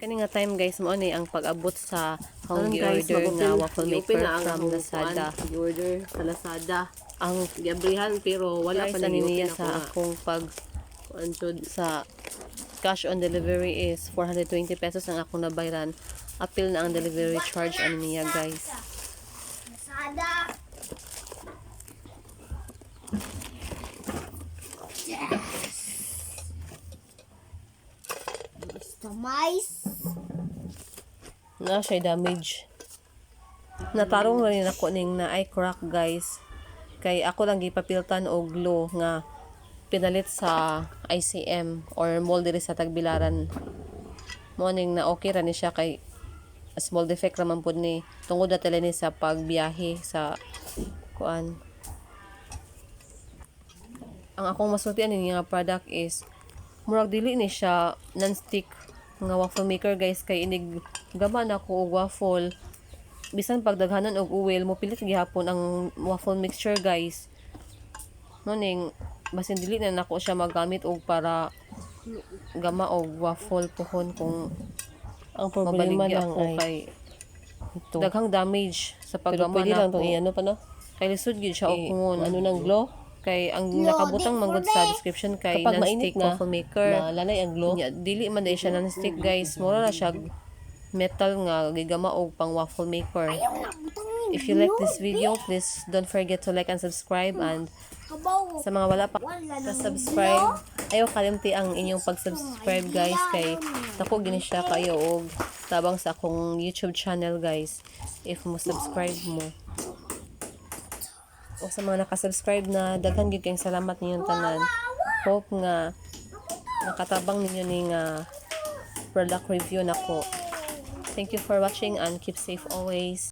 Kani nga time guys mo ni ang pag-abot sa home Guys, order nga waffle maker na ang from akong Lazada. order sa Lazada. Ang Gabrihan pero wala guys pa nang niya i-open sa ako akong pag sa cash on delivery is 420 pesos ang akong nabayaran. Apil na ang delivery charge ano niya guys. Lazada. Customize. Na siya damage. Natarong rin ako ning na eye crack guys. Kay ako lang gipapiltan og glue nga pinalit sa ICM or mall diri sa Tagbilaran. Morning na okay ra ni siya kay small defect raman pud ni tungod na tala ni sa pagbiyahe sa kuan. Ang akong masultian ni nga product is murag dili ni siya non-stick nga waffle maker guys kay inig gama na ko og waffle bisan pagdaghanan og oil mo pilit gihapon ang waffle mixture guys. Morning basin dili na nako siya magamit og para gama og waffle pohon kung ang problema mabaligya lang ko ay kay ito. daghang damage sa Pero paggama pwede na lang ko. itong i-ano pa no? Kay lisod gyud siya og kungon. Ano ng glow? Kay ang nakabutang manggod sa description kay Kapag mainit non-stick na, waffle maker. malanay ang glow. Dili man dahil siya non-stick guys. Mura na siya metal nga gigama og pang waffle maker. If you like this video, please don't forget to like and subscribe, and sa mga wala pa subscribe, ayaw kalimti ang inyong pag-subscribe guys kay dako gini siya kayo og tabang sa akong YouTube channel guys if mo subscribe mo. O sa mga nakasubscribe na daghan gyud kayong salamat ninyong tanan. Hope nga nakatabang ninyo ning product review nako. Thank you for watching and keep safe always.